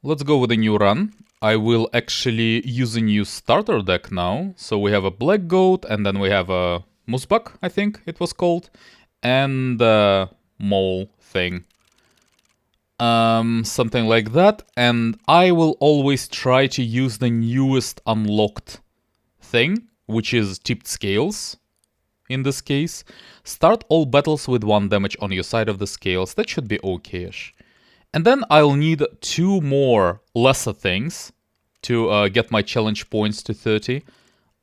Let's go with a new run. I will actually use a new starter deck now. So we have a Black Goat, and then we have a Musbak, I think it was called, and a Mole thing. Something like that. And I will always try to use the newest unlocked thing, which is Tipped Scales. In this case, start all battles with 1 damage on your side of the scales. That should be okay-ish. And then I'll need 2 more lesser things to get my challenge points to 30.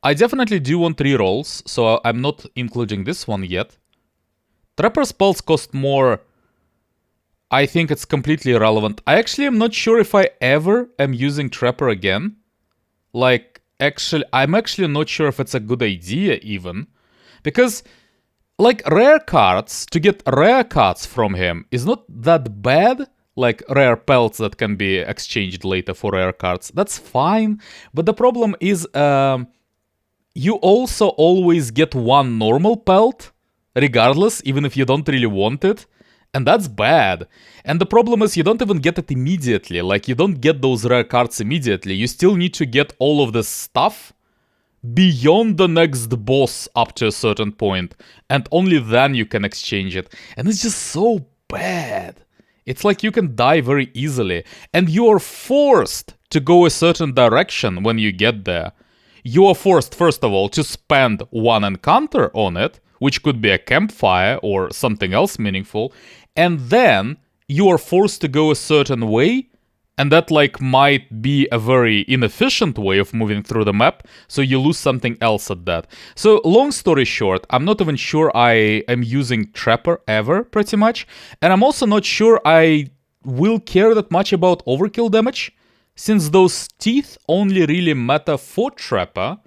I definitely do want rerolls, so I'm not including this one yet. Trapper spells cost more. I think it's completely irrelevant. I actually am not sure if I ever am using Trapper again. Like, I'm actually not sure if it's a good idea even. Because, like, rare cards, to get rare cards from him is not that bad. Like, rare pelts that can be exchanged later for rare cards. That's fine. But the problem is, you also always get 1 normal pelt, regardless, even if you don't really want it. And that's bad. And the problem is you don't even get it immediately. Like, you don't get those rare cards immediately. You still need to get all of this stuff beyond the next boss up to a certain point, and only then you can exchange it. And it's just so bad. It's like you can die very easily, and you are forced to go a certain direction when you get there. You are forced, first of all, to spend 1 encounter on it, which could be a campfire or something else meaningful, and then you are forced to go a certain way. And that, like, might be a very inefficient way of moving through the map, so you lose something else at that. So, long story short, I'm not even sure I am using Trapper ever, pretty much. And I'm also not sure I will care that much about overkill damage, since those teeth only really matter for Trapper.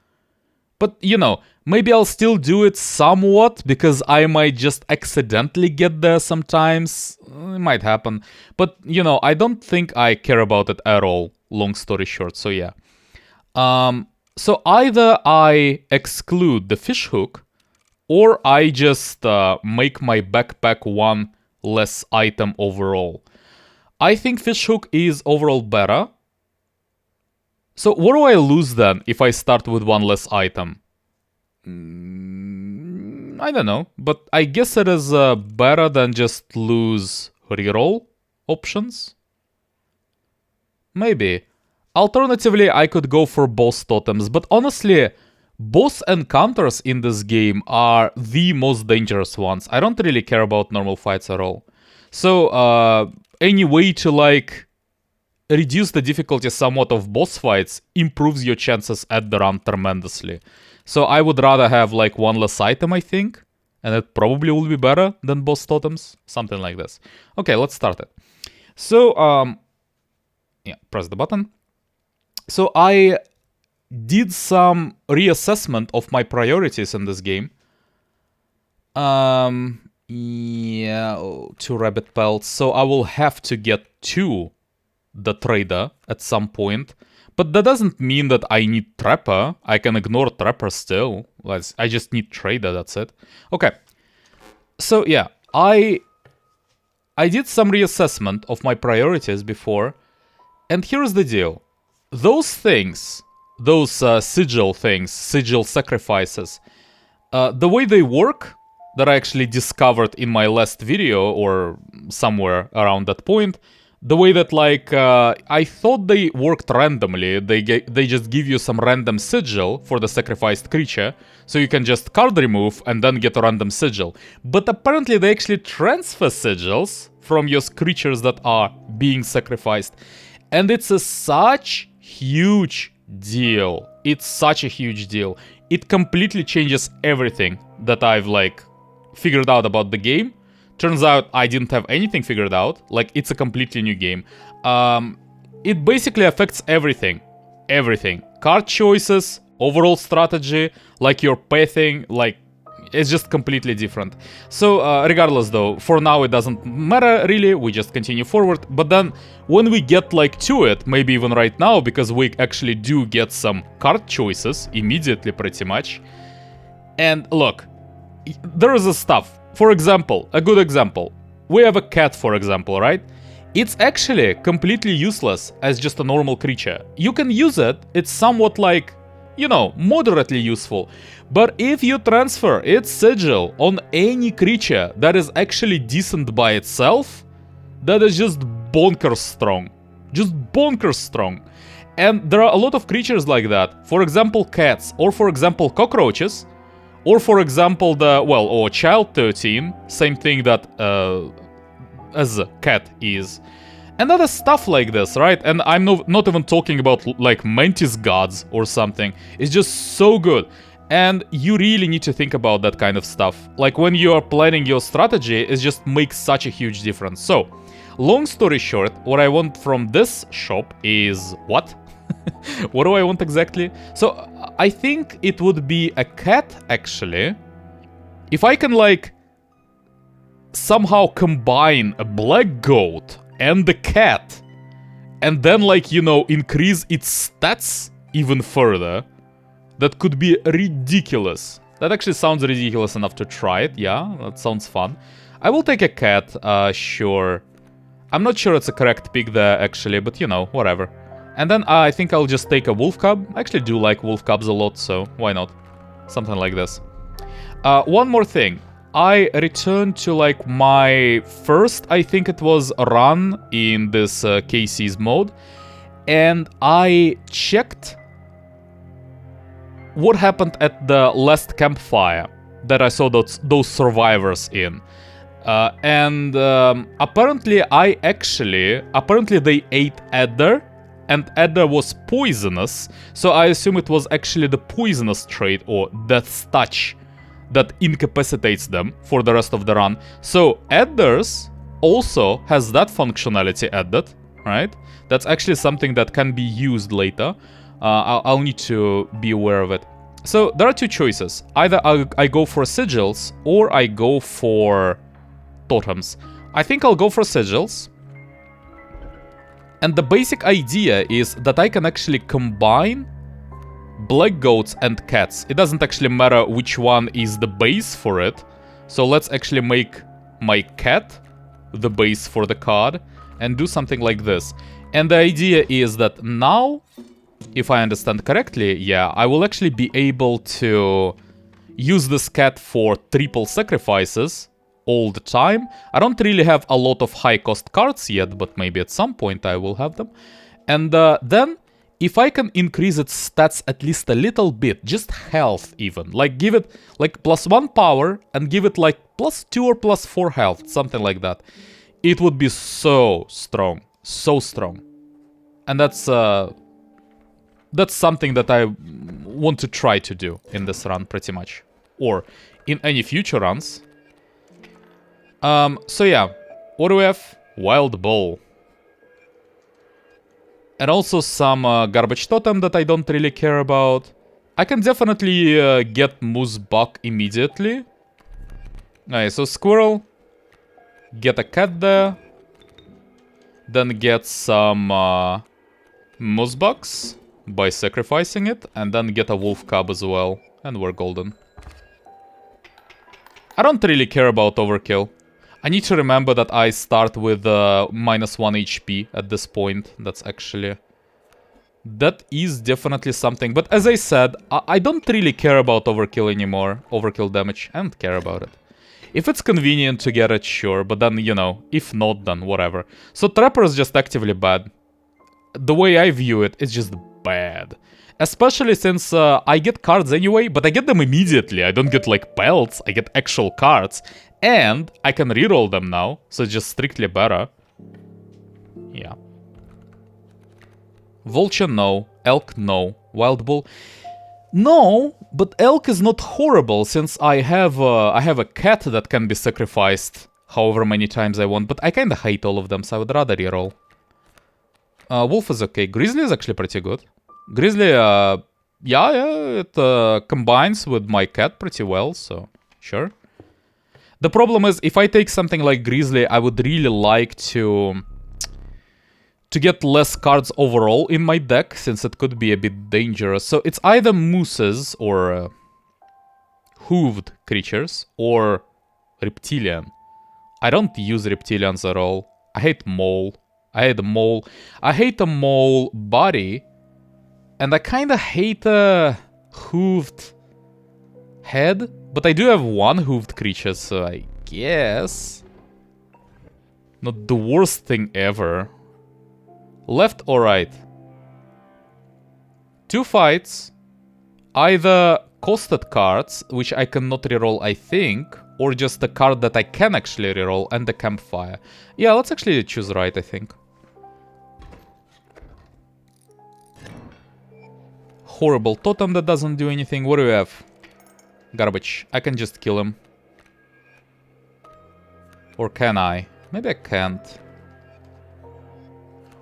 But, you know, maybe I'll still do it somewhat, because I might just accidentally get there sometimes. It might happen. But, you know, I don't think I care about it at all, long story short, so yeah. So either I exclude the fishhook, or I just make my backpack 1 less item overall. I think fishhook is overall better. So what do I lose then if I start with 1 less item? I don't know, but I guess it is better than just lose reroll options. Maybe. Alternatively, I could go for boss totems, but honestly, boss encounters in this game are the most dangerous ones. I don't really care about normal fights at all. So, any way to, like, reduce the difficulty somewhat of boss fights improves your chances at the run tremendously. So I would rather have, like, 1 less item, I think. And it probably will be better than boss totems. Something like this. Okay, let's start it. So, yeah, press the button. So I did some reassessment of my priorities in this game. Yeah, 2 rabbit pelts. So I will have to get 2 the trader at some point. But that doesn't mean that I need Trapper. I can ignore Trapper still. I just need trader, that's it. Okay. So yeah, I did some reassessment of my priorities before. And here's the deal. Those things, those sigil things, sigil sacrifices, the way they work, that I actually discovered in my last video or somewhere around that point, the way that, like, I thought they worked randomly. They just give you some random sigil for the sacrificed creature, so you can just card remove and then get a random sigil. But apparently they actually transfer sigils from your creatures that are being sacrificed. And it's such huge deal. It's such a huge deal. It completely changes everything that I've, like, figured out about the game. Turns out I didn't have anything figured out. Like, it's a completely new game. It basically affects everything. Everything. Card choices, overall strategy, like your pathing, like, it's just completely different. So, regardless though, for now it doesn't matter really, we just continue forward. But then, when we get, like, to it, maybe even right now, because we actually do get some card choices immediately pretty much. And look, there is a stuff. For example, a good example. We have a cat, for example, right? it's actually completely useless as just a normal creature. You can use it, it's somewhat like, you know, moderately useful. But if you transfer its sigil on any creature that is actually decent by itself, that is just bonkers strong. Just bonkers strong. And there are a lot of creatures like that. For example, cats, or for example, cockroaches, or for example, or Child 13, same thing that as a cat is. And other stuff like this, right? And I'm not even talking about like mantis gods or something. It's just so good. And you really need to think about that kind of stuff. Like when you are planning your strategy, it just makes such a huge difference. So, long story short, what I want from this shop is what? What do I want exactly? So, I think it would be a cat, actually. If I can, like, somehow combine a black goat and the cat, and then, like, you know, increase its stats even further, that could be ridiculous. That actually sounds ridiculous enough to try it, yeah, that sounds fun. I will take a cat, sure. I'm not sure it's a correct pick there, actually, but, you know, whatever. And then I think I'll just take a wolf cub. I actually do like wolf cubs a lot, so why not? Something like this. One more thing. I returned to like my first, I think it was, run in this KC's mode. And I checked what happened at the last campfire that I saw those survivors in. Apparently they ate adder, and adder was poisonous, so I assume it was actually the poisonous trait or death's touch that incapacitates them for the rest of the run. So adders also has that functionality added, right? That's actually something that can be used later. I'll need to be aware of it. So there are two choices. Either I go for sigils or I go for totems. I think I'll go for sigils. And the basic idea is that I can actually combine black goats and cats. It doesn't actually matter which one is the base for it. So let's actually make my cat the base for the card and do something like this. And the idea is that now, if I understand correctly, yeah, I will actually be able to use this cat for triple sacrifices all the time. I don't really have a lot of high cost cards yet, but maybe at some point I will have them. And then, if I can increase its stats at least a little bit, just health even, like give it like +1 power and give it like +2 or +4 health, something like that, it would be so strong, so strong. And that's something that I want to try to do in this run pretty much, or in any future runs. So yeah, what do we have? Wild Bowl. And also some garbage totem that I don't really care about. I can definitely get Moose Buck immediately. Alright, so Squirrel. Get a cat there. Then get some Moose Bucks by sacrificing it. And then get a Wolf Cub as well. And we're golden. I don't really care about overkill. I need to remember that I start with -1 HP at this point. That's actually... That is definitely something. But as I said, I don't really care about overkill anymore. Overkill damage. I don't care about it. If it's convenient to get it, sure. But then, you know, if not, then whatever. So Trapper is just actively bad. The way I view it, it's just bad. Especially since I get cards anyway, but I get them immediately. I don't get like pelts, I get actual cards. And I can reroll them now, so it's just strictly better. Yeah. Vulture, no. Elk, no. Wild Bull, no. But Elk is not horrible, since I have a cat that can be sacrificed however many times I want. But I kinda hate all of them, so I would rather reroll. Wolf is okay. Grizzly is actually pretty good. Grizzly, yeah, it combines with my cat pretty well, so sure. The problem is, if I take something like Grizzly, I would really like to get less cards overall in my deck, since it could be a bit dangerous. So it's either mooses or hooved creatures, or reptilian. I don't use reptilians at all. I hate mole. I hate a mole. I hate a mole body. And I kinda hate a hooved head. But I do have one hooved creature, so I guess... Not the worst thing ever. Left or right? 2 fights. Either costed cards, which I cannot reroll, I think, or just a card that I can actually reroll, and the campfire. Yeah, let's actually choose right, I think. Horrible totem that doesn't do anything. What do we have? Garbage. I can just kill him. Or can I? Maybe I can't.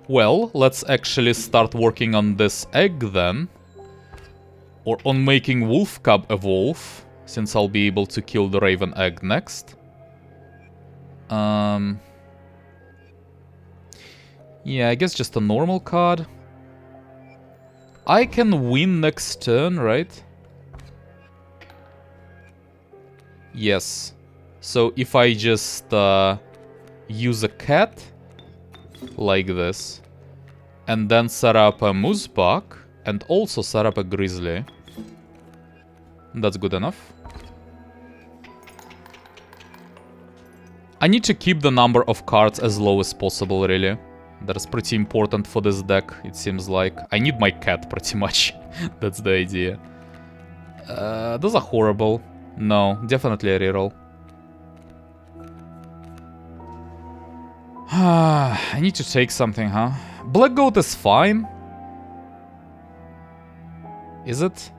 Well, let's actually start working on this egg then. Or on making Wolf Cub evolve, since I'll be able to kill the Raven Egg next. Yeah, I guess just a normal card. I can win next turn, right? Yes. So if I just use a cat, like this, and then set up a moose buck, and also set up a grizzly. That's good enough. I need to keep the number of cards as low as possible, really. That's pretty important for this deck, it seems like. I need my cat, pretty much. That's the idea. Those are horrible. No, definitely a reroll. I need to take something, huh? Black Goat is fine. Is it?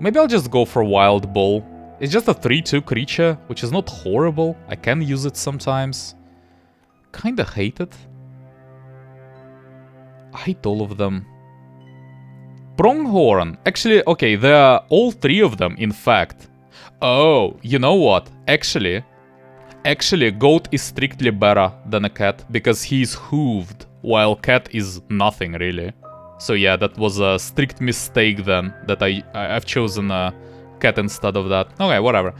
Maybe I'll just go for Wild Bull. It's just a 3/2 creature, which is not horrible. I can use it sometimes. Kinda hate it. I hate all of them. Pronghorn. Actually, okay, there are all 3 of them, in fact. Oh, you know what? Actually, goat is strictly better than a cat, because he's hooved, while cat is nothing, really. So yeah, that was a strict mistake then, that I've chosen a cat instead of that. Okay, whatever.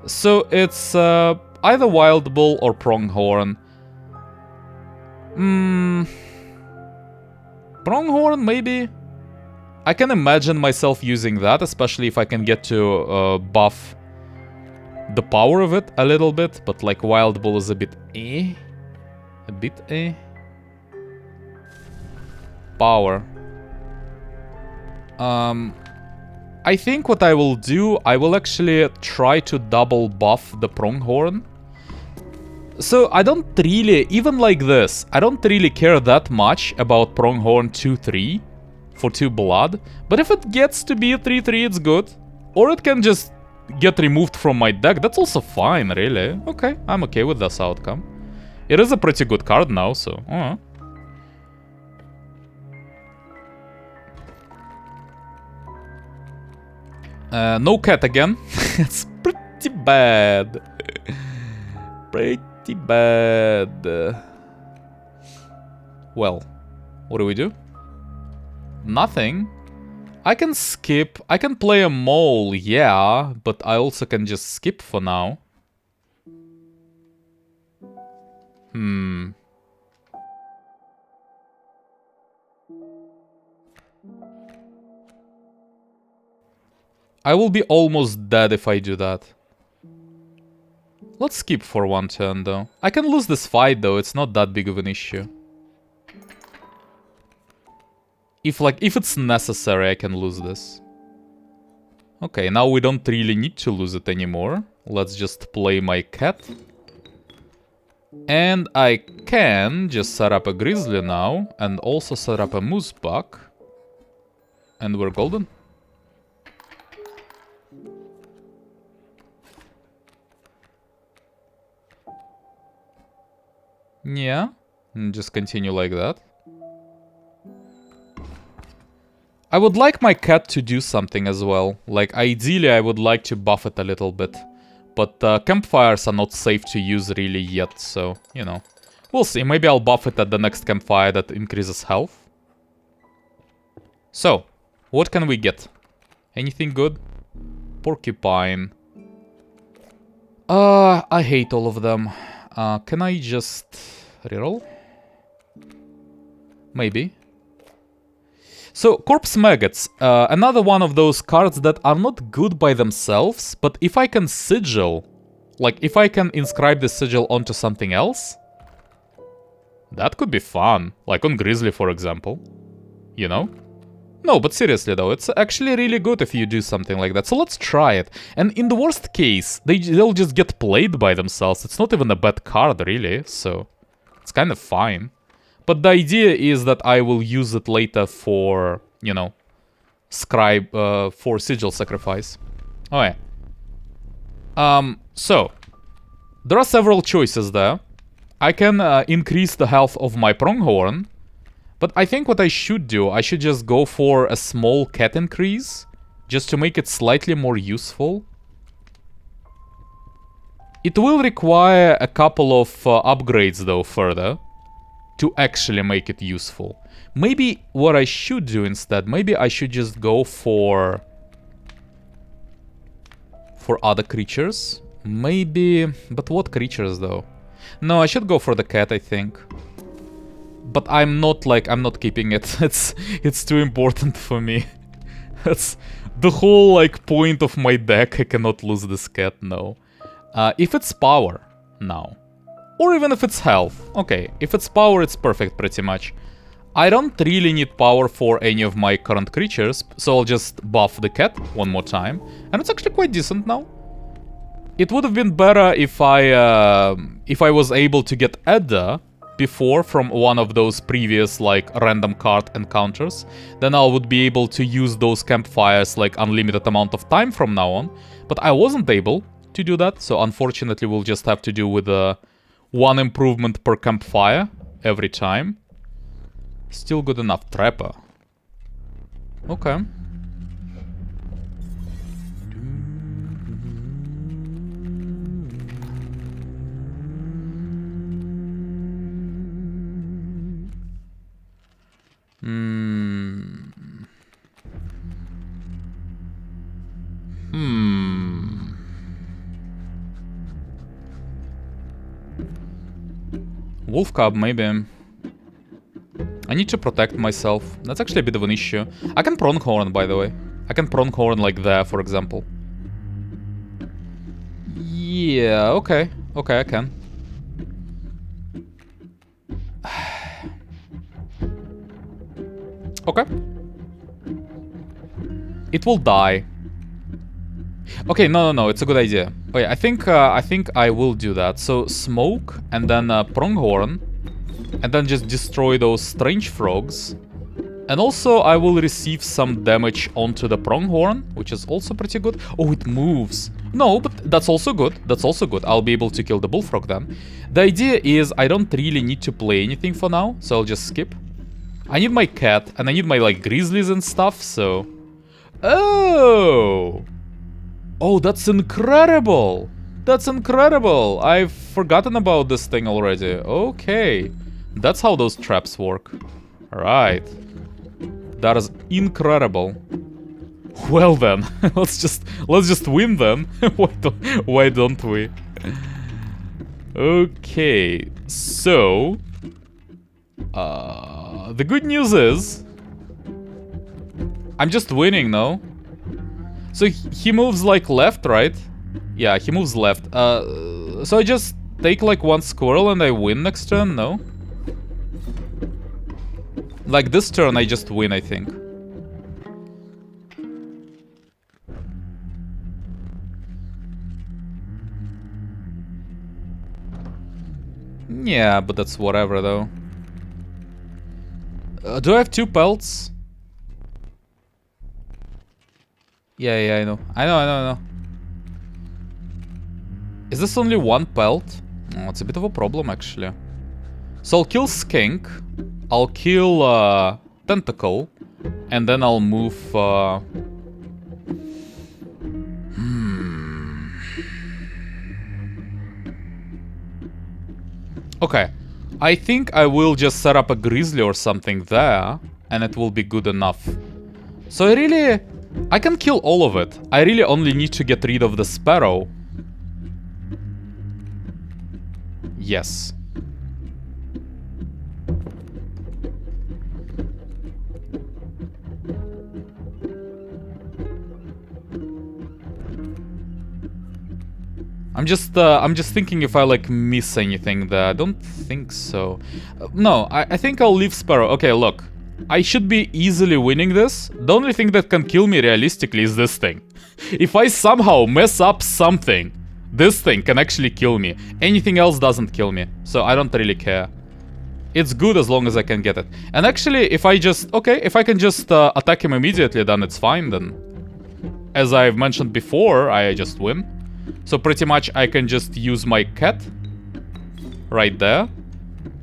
So it's either Wild Bull or Pronghorn. Pronghorn, maybe? I can imagine myself using that, especially if I can get to buff the power of it a little bit, but like Wild Bull is a bit eh. A bit eh. Power. I think what I will do, I will actually try to double buff the Pronghorn. So I don't really, even like this, I don't really care that much about Pronghorn 2/3 for 2 blood. But if it gets to be a 3/3, it's good. Or it can just get removed from my deck, that's also fine, really. Okay, I'm okay with this outcome. It is a pretty good card now, so... no cat again. It's pretty bad. Pretty bad. Well, what do we do? Nothing. I can skip. I can play a mole, yeah, but I also can just skip for now. I will be almost dead if I do that. Let's skip for 1 turn, though. I can lose this fight, though. It's not that big of an issue. If it's necessary, I can lose this. Okay, now we don't really need to lose it anymore. Let's just play my cat. And I can just set up a grizzly now, and also set up a moose buck. And we're golden. Yeah, and just continue like that. I would like my cat to do something as well. Like, ideally, I would like to buff it a little bit. But campfires are not safe to use really yet, so, you know. We'll see, maybe I'll buff it at the next campfire that increases health. So, what can we get? Anything good? Porcupine. I hate all of them. Can I just reroll? Maybe. So, Corpse Maggots. Another one of those cards that are not good by themselves, but if I can sigil, like if I can inscribe the sigil onto something else, that could be fun. Like on Grizzly, for example. You know? No, but seriously though, it's actually really good if you do something like that. So let's try it. And in the worst case, they'll just get played by themselves. It's not even a bad card, really, so it's kind of fine. But the idea is that I will use it later for, you know, scribe, for sigil sacrifice. Alright. So, there are several choices there. I can increase the health of my pronghorn, but I think what I should do, I should just go for a small cat increase, just to make it slightly more useful. It will require a couple of upgrades though further, to actually make it useful. Maybe what I should do instead, maybe I should just go for other creatures. Maybe, but what creatures though? No, I should go for the cat, I think. But I'm not keeping it. It's too important for me. That's the whole like point of my deck. I cannot lose this cat, no. If it's power, no. Or even if it's health. Okay, if it's power, it's perfect pretty much. I don't really need power for any of my current creatures, so I'll just buff the cat one more time. And it's actually quite decent now. It would have been better if I was able to get Edda before from one of those previous like random card encounters. Then I would be able to use those campfires like unlimited amount of time from now on. But I wasn't able to do that, so unfortunately we'll just have to do with one improvement per campfire every time. Still good enough. Trapper. Okay. Wolf Cub, maybe. I need to protect myself. That's actually a bit of an issue. I can Pronghorn, by the way. I can Pronghorn like there, for example. Yeah, okay. Okay, I can. Okay. It will die. Okay, no, it's a good idea. Oh yeah, I think I will do that. So smoke and then Pronghorn, and then just destroy those strange frogs. And also I will receive some damage onto the Pronghorn, which is also pretty good. Oh, it moves. No, but that's also good. That's also good. I'll be able to kill the bullfrog then. The idea is I don't really need to play anything for now, so I'll just skip. I need my cat, and I need my, like, grizzlies and stuff, so... Oh! Oh, that's incredible! That's incredible! I've forgotten about this thing already. Okay. That's how those traps work. Right. That is incredible. Well then, let's just win then. Why don't we? Okay, so... the good news is... I'm just winning, no? So he moves like left, right? Yeah, he moves left. So I just take like one squirrel and I win next turn, no? Like this turn I just win, I think. Yeah, but that's whatever though. Do I have 2 pelts? Yeah, I know. I know. Is this only 1 pelt? Oh, it's a bit of a problem, actually. So I'll kill Skink. I'll kill Tentacle. And then I'll move... Okay. I think I will just set up a grizzly or something there. And it will be good enough. So I can kill all of it. I really only need to get rid of the sparrow. Yes. I'm just thinking if I like miss anything there. I don't think so. No, I think I'll leave Sparrow. Okay, look. I should be easily winning this. The only thing that can kill me realistically is this thing. If I somehow mess up something, this thing can actually kill me. Anything else doesn't kill me. So I don't really care. It's good as long as I can get it. And actually, if I just... Okay, if I can just attack him immediately, then it's fine. Then, as I've mentioned before, I just win. So pretty much I can just use my cat right there.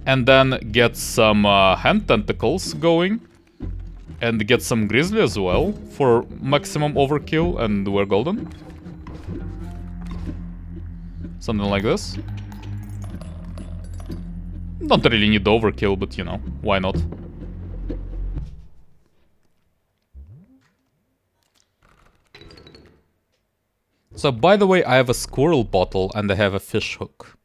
And then get some hand tentacles going. And get some grizzly as well for maximum overkill, and we're golden. Something like this. Don't really need overkill, but you know, why not? So by the way, I have a squirrel bottle and I have a fish hook.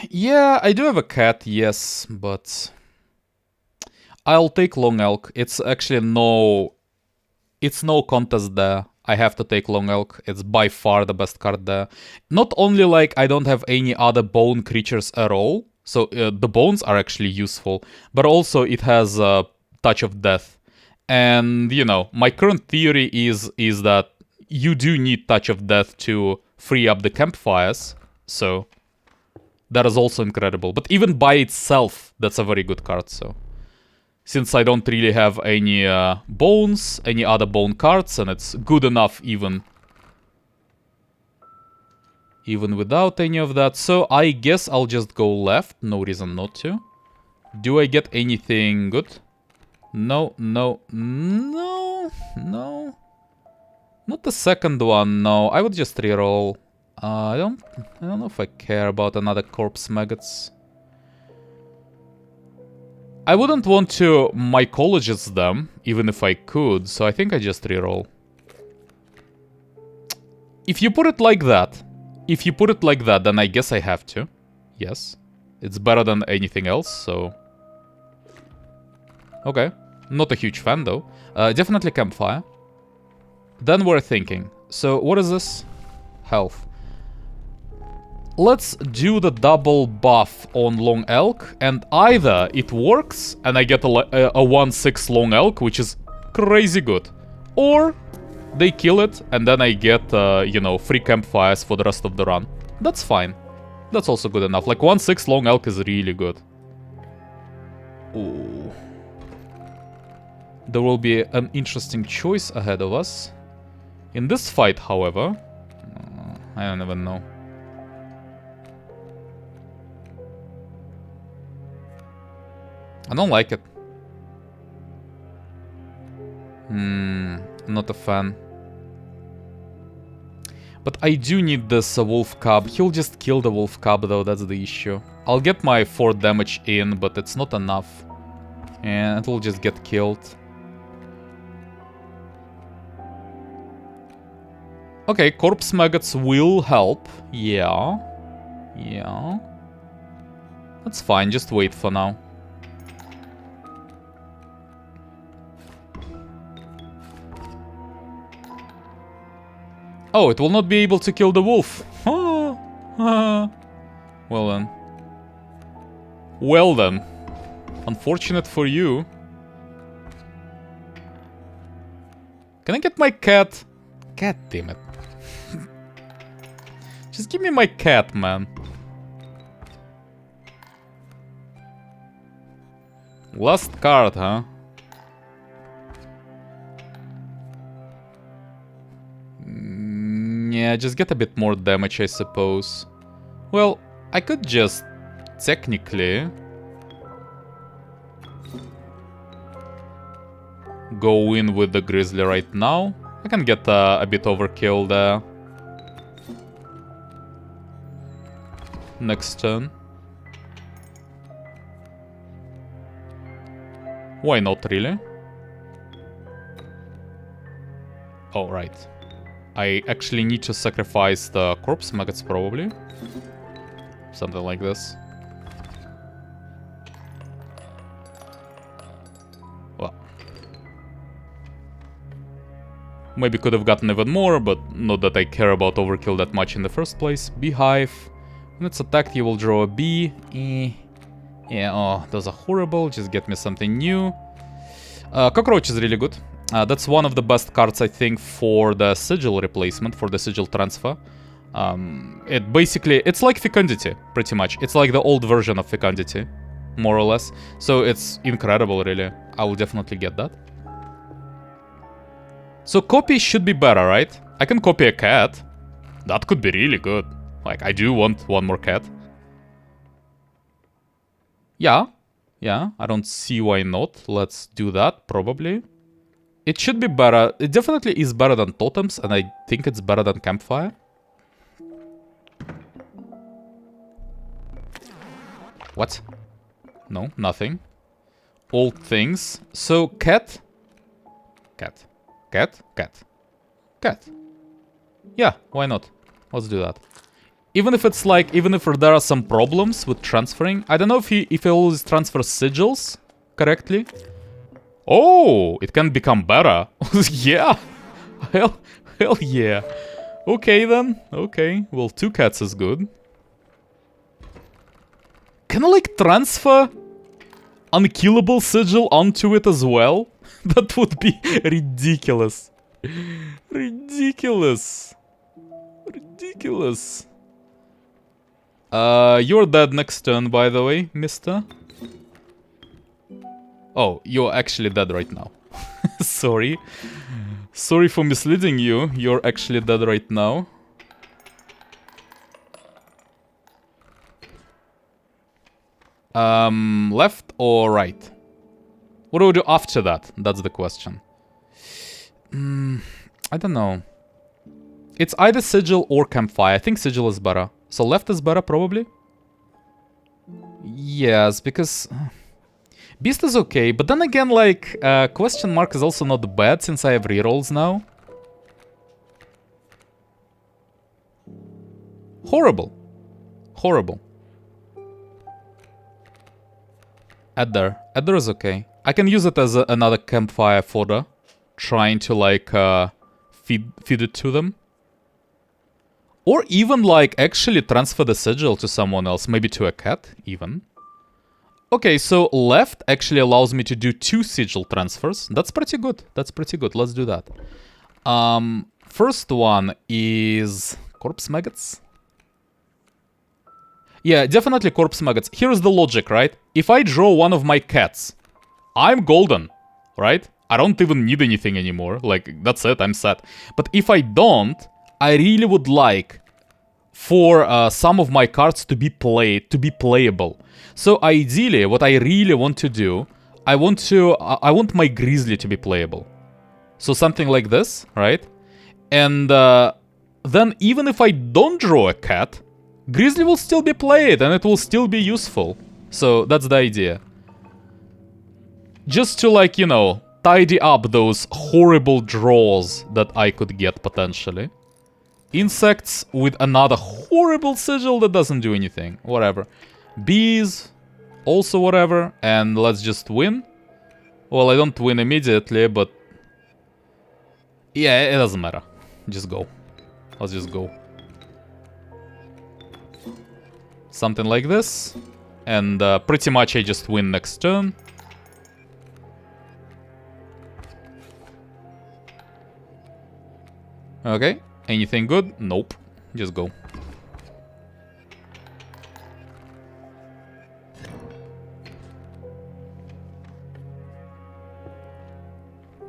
Yeah, I do have a cat, yes, but I'll take Long Elk. It's actually no contest there. I have to take Long Elk. It's by far the best card there. Not only like I don't have any other bone creatures at all, so the bones are actually useful, but also it has a touch of death. And you know, my current theory is that you do need touch of death to free up the campfires, so that is also incredible. But even by itself, that's a very good card, so... Since I don't really have any bones, any other bone cards, and it's good enough even without any of that. So I guess I'll just go left, no reason not to. Do I get anything good? No, no, no, no. Not the second one, no. I would just reroll. I don't know if I care about another corpse maggots. I wouldn't want to mycologist them, even if I could, so I think I just reroll. If you put it like that, then I guess I have to. Yes. It's better than anything else, so... Okay. Not a huge fan, though. Definitely campfire. Then we're thinking. So, what is this? Health. Let's do the double buff on Long Elk, and either it works and I get a 1/6 Long Elk, which is crazy good, or they kill it and then I get, you know, free campfires for the rest of the run. That's fine. That's also good enough. Like, 1/6 Long Elk is really good. Ooh. There will be an interesting choice ahead of us. In this fight, however... I don't even know. I don't like it. Not a fan. But I do need this wolf cub. He'll just kill the wolf cub though, that's the issue. I'll get my 4 damage in, but it's not enough. And it will just get killed. Okay, corpse maggots will help. Yeah. Yeah. That's fine, just wait for now. Oh, it will not be able to kill the wolf. Well then. Well then. Unfortunate for you. Can I get my cat? God damn it. Just give me my cat, man. Last card, huh? Yeah, just get a bit more damage, I suppose. Well, I could just technically go in with the grizzly right now. I can get a bit overkill there. Next turn. Why not, really? Oh, right. I actually need to sacrifice the corpse maggots, probably. Something like this. Well. Maybe could have gotten even more, but not that I care about overkill that much in the first place. Beehive. When it's attacked, you will draw a bee. Yeah, oh, those are horrible. Just get me something new. Cockroach is really good. That's one of the best cards, I think, for the sigil replacement, for the sigil transfer. It's like Fecundity, pretty much. It's like the old version of Fecundity, more or less. So it's incredible, really. I will definitely get that. So copy should be better, right? I can copy a cat. That could be really good. Like, I do want one more cat. Yeah, I don't see why not. Let's do that, probably. It should be better. It definitely is better than totems, and I think it's better than campfire. What? No, nothing. Old things. So, cat. Cat. Cat? Cat. Cat. Yeah, why not? Let's do that. Even if it's like, even if there are some problems with transferring. I don't know if he always transfers sigils correctly. Oh, it can become better. Yeah. Hell yeah. Okay then. Okay. Well, 2 cats is good. Can I like transfer unkillable sigil onto it as well? That would be ridiculous. Ridiculous. Ridiculous. You're dead next turn, by the way, mister. Oh, you're actually dead right now. Sorry. Sorry for misleading you. You're actually dead right now. Left or right? What do we do after that? That's the question. I don't know. It's either sigil or campfire. I think sigil is better. So left is better, probably? Yes, because... Beast is okay, but then again, like, question mark is also not bad since I have rerolls now. Horrible. Horrible. Adder. Adder is okay. I can use it as another campfire fodder. Trying to, like, feed it to them. Or even, like, actually transfer the sigil to someone else. Maybe to a cat, even. Okay, so left actually allows me to do 2 sigil transfers. That's pretty good. That's pretty good. Let's do that. First one is... Corpse Maggots? Yeah, definitely Corpse Maggots. Here's the logic, right? If I draw one of my cats, I'm golden, right? I don't even need anything anymore. Like, that's it, I'm set. But if I don't, I really would like for some of my cards to be playable. So ideally, what I really want to do, I want my Grizzly to be playable. So something like this, right? And then even if I don't draw a cat, Grizzly will still be played and it will still be useful. So that's the idea. Just to, like, you know, tidy up those horrible draws that I could get potentially. Insects with another horrible sigil that doesn't do anything. Whatever. Bees, also whatever. And let's just win. Well, I don't win immediately, but... yeah, it doesn't matter. Just go. Let's just go. Something like this. And pretty much I just win next turn. Okay. Anything good? Nope. Just go.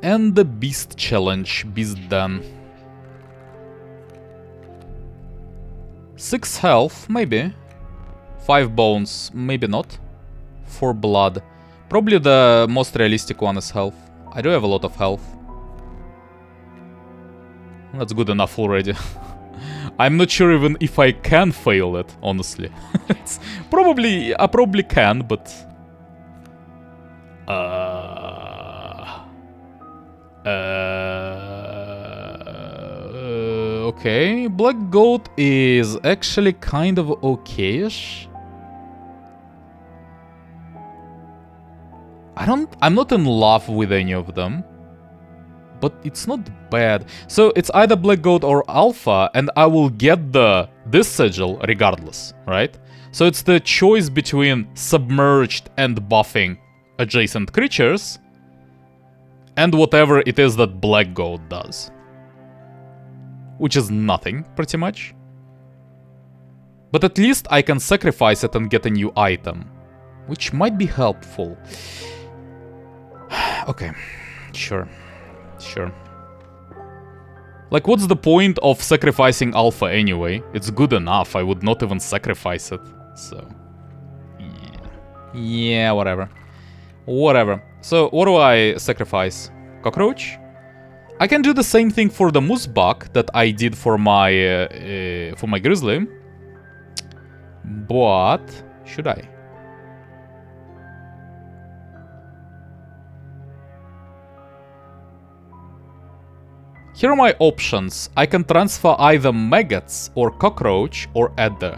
And the Beast Challenge. Beast done. 6 health, maybe. 5 bones, maybe not. 4 blood. Probably the most realistic one is health. I do have a lot of health. That's good enough already. I'm not sure even if I can fail it, honestly. I probably can, but... okay, Black Goat is actually kind of okay-ish. I'm not in love with any of them. but it's not bad. So it's either Black Goat or Alpha, and I will get this sigil regardless, right? So it's the choice between submerged and buffing adjacent creatures, and whatever it is that Black Goat does. Which is nothing, pretty much. But at least I can sacrifice it and get a new item, which might be helpful. Okay, sure. Like, what's the point of sacrificing Alpha anyway? It's good enough, I would not even sacrifice it, so... Yeah, whatever. So, what do I sacrifice? Cockroach? I can do the same thing for the Moosebug that I did for my Grizzly. But... should I? Here are my options. I can transfer either Maggots or Cockroach or Adder.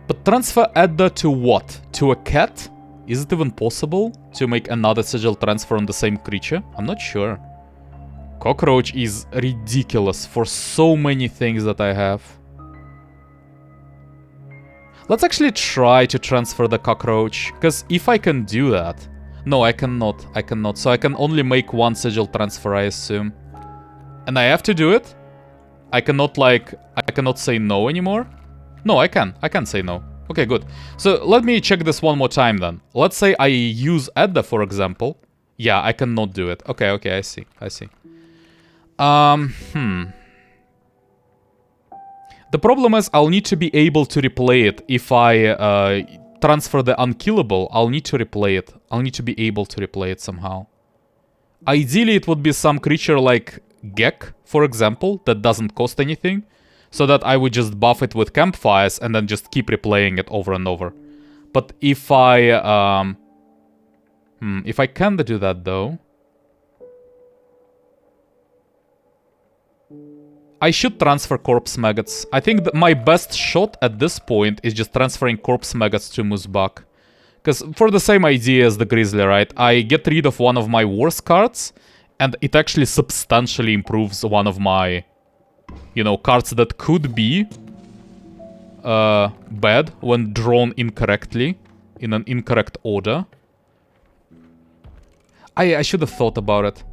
But transfer Adder to what? To a cat? Is it even possible to make another sigil transfer on the same creature? I'm not sure. Cockroach is ridiculous for so many things that I have. Let's actually try to transfer the Cockroach, because if I can do that... No, I cannot. So I can only make one sigil transfer, I assume. And I have to do it? I cannot, like... I cannot say no anymore? No, I can. I can say no. Okay, good. So let me check this one more time then. Let's say I use Edda, for example. Yeah, I cannot do it. Okay, I see. The problem is I'll need to be able to replay it. If I transfer the unkillable, I'll need to replay it. I'll need to be able to replay it somehow. Ideally, it would be some creature like Gek, for example, that doesn't cost anything. So that I would just buff it with campfires and then just keep replaying it over and over. But if I can do that though... I should transfer Corpse Maggots. I think that my best shot at this point is just transferring Corpse Maggots to Moosebug. Because for the same idea as the Grizzly, right? I get rid of one of my worst cards, and it actually substantially improves one of my, you know, cards that could be bad when drawn incorrectly, in an incorrect order. I should have thought about it.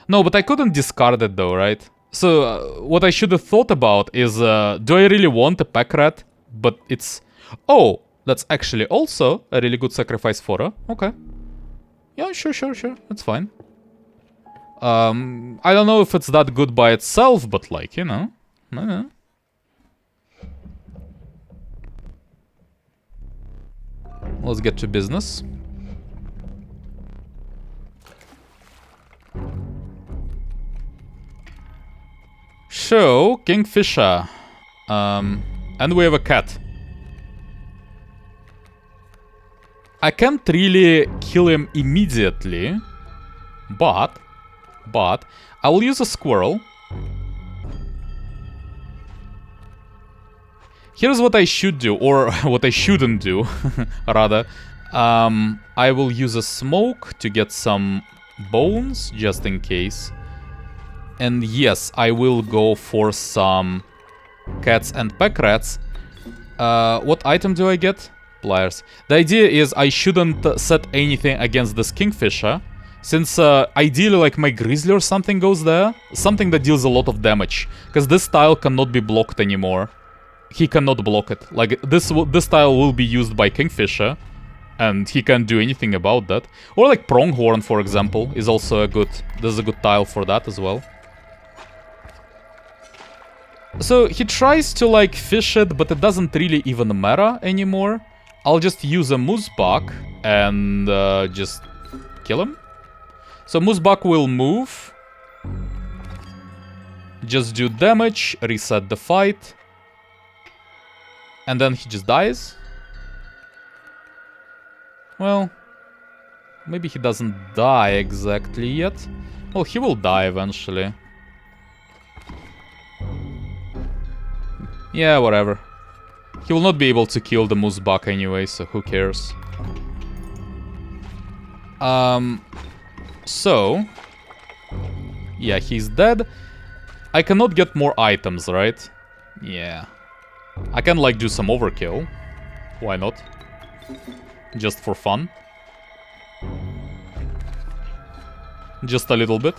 No, but I couldn't discard it though, right? So, what I should have thought about is, do I really want a pack rat? But it's... Oh, that's actually also a really good sacrifice for her. Okay. Yeah, sure. That's fine. I don't know if it's that good by itself, but like, you know. Let's get to business. So, Kingfisher. And we have a cat. I can't really kill him immediately, but I will use a squirrel. Here's what I should do, or what I shouldn't do, rather. I will use a smoke to get some bones, just in case. And yes, I will go for some cats and pack rats. What item do I get? Pliers. The idea is I shouldn't set anything against this Kingfisher, since ideally like my Grizzly or something goes there. Something that deals a lot of damage, because this tile cannot be blocked anymore. He cannot block it. Like, this tile will be used by Kingfisher, and he can't do anything about that. Or like Pronghorn, for example, is also a good... There's a good tile for that as well. So he tries to like fish it, but it doesn't really even matter anymore. I'll just use a Moosebug and just kill him. So Moosebug will move. Just do damage, reset the fight. And then he just dies. Well, maybe he doesn't die exactly yet. Well, he will die eventually. Yeah, whatever. He will not be able to kill the Moosebug anyway, so who cares? So... Yeah, he's dead. I cannot get more items, right? Yeah. I can, like, do some overkill. Why not? Just for fun. Just a little bit.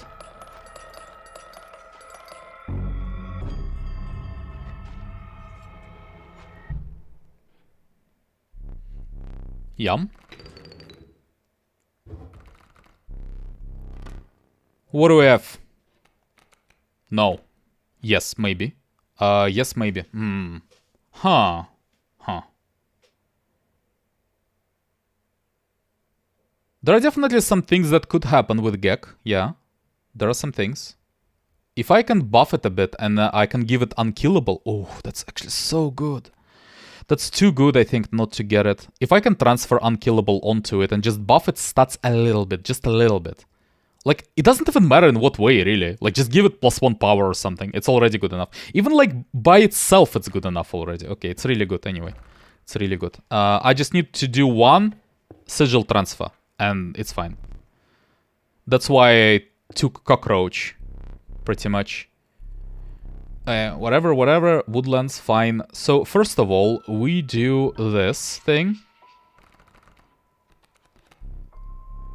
Yum. What do we have? No. Yes, maybe. Yes, maybe. Hmm. Huh. Huh. There are definitely some things that could happen with Gek. Yeah. There are some things. If I can buff it a bit and I can give it unkillable. Oh, that's actually so good. That's too good, I think, not to get it. If I can transfer unkillable onto it and just buff its stats a little bit, just a little bit. Like, it doesn't even matter in what way, really. Like, just give it +1 power or something. It's already good enough. Even, like, by itself, it's good enough already. Okay, it's really good anyway. It's really good. I just need to do one sigil transfer, and it's fine. That's why I took cockroach, pretty much. Whatever. Woodlands, fine. So, first of all, we do this thing.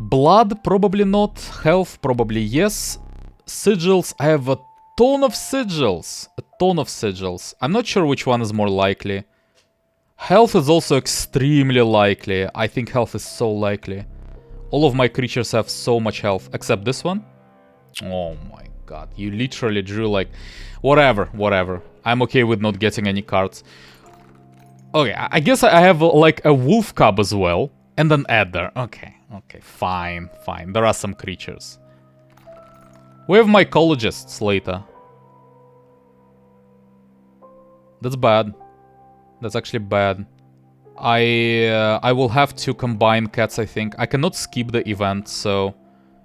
Blood, probably not. Health, probably yes. Sigils, I have a ton of sigils. A ton of sigils. I'm not sure which one is more likely. Health is also extremely likely. I think health is so likely. All of my creatures have so much health, except this one. Oh my god, you literally drew like... Whatever. I'm okay with not getting any cards. Okay, I guess I have like a wolf cub as well. And an adder. Okay, fine. There are some creatures. We have mycologists later. That's bad. That's actually bad. I will have to combine cats, I think. I cannot skip the event, so...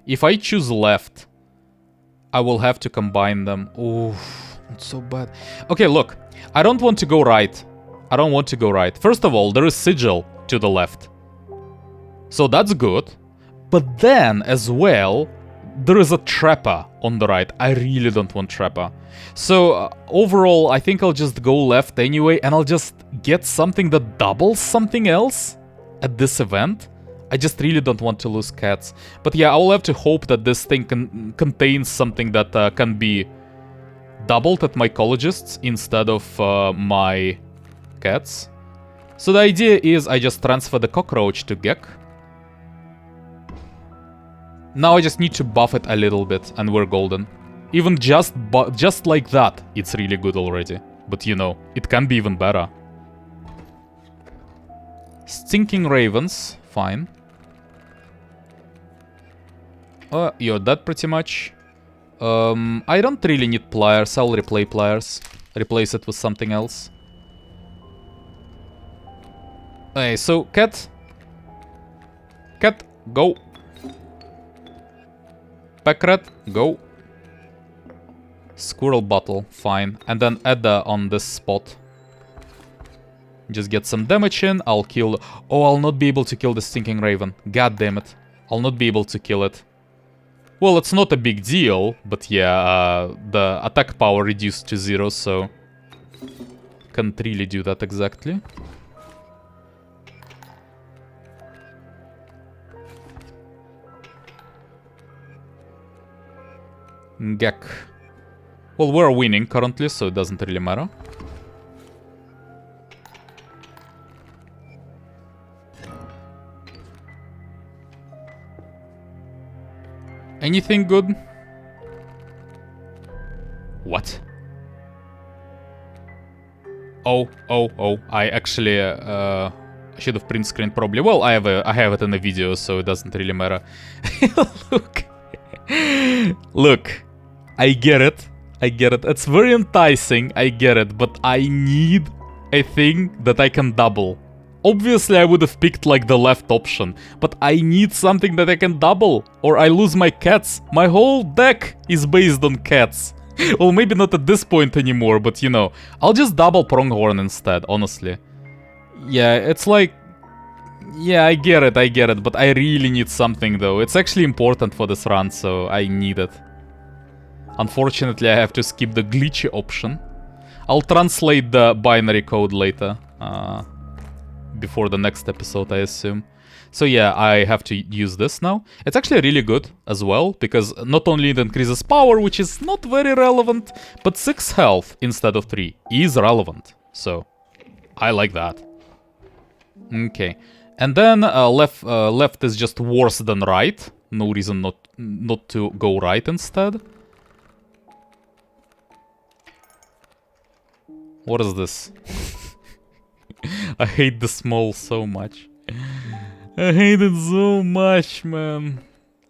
If I choose left, I will have to combine them. Oof, it's so bad. Okay, look. I don't want to go right. First of all, there is sigil to the left. So that's good. But then, as well, there is a trapper on the right. I really don't want trapper. So, overall, I think I'll just go left anyway, and I'll just get something that doubles something else at this event. I just really don't want to lose cats. But yeah, I'll have to hope that this thing contains something that can be doubled at mycologists instead of my cats. So the idea is I just transfer the cockroach to Gek. Now I just need to buff it a little bit, and we're golden. Even just like that, it's really good already. But you know, it can be even better. Stinking ravens, fine. You're dead pretty much. I don't really need pliers, I'll replay pliers. Replace it with something else. Okay, so cat, go. Pack rat, go. Squirrel bottle, fine. And then Edda on this spot. Just get some damage in, I'll kill... Oh, I'll not be able to kill the stinking raven. God damn it. I'll not be able to kill it. Well, it's not a big deal, but yeah, the attack power reduced to 0, so... Can't really do that exactly. Gek. Well, we're winning currently, so it doesn't really matter. Anything good? What? Oh. I actually should have print screen probably. Well, I have it in the video, so it doesn't really matter. Look. I get it. It's very enticing, I get it, but I need a thing that I can double. Obviously, I would have picked, like, the left option, but I need something that I can double, or I lose my cats. My whole deck is based on cats. Well, maybe not at this point anymore, but, you know, I'll just double Pronghorn instead, honestly. Yeah, it's like... Yeah, I get it, but I really need something, though. It's actually important for this run, so I need it. Unfortunately, I have to skip the glitchy option. I'll translate the binary code later. Before the next episode, I assume. So yeah, I have to use this now. It's actually really good as well, because not only it increases power, which is not very relevant, but 6 health instead of 3 is relevant. So, I like that. Okay. And then left is just worse than right. No reason not to go right instead. What is this? I hate the small so much. I hate it so much, man.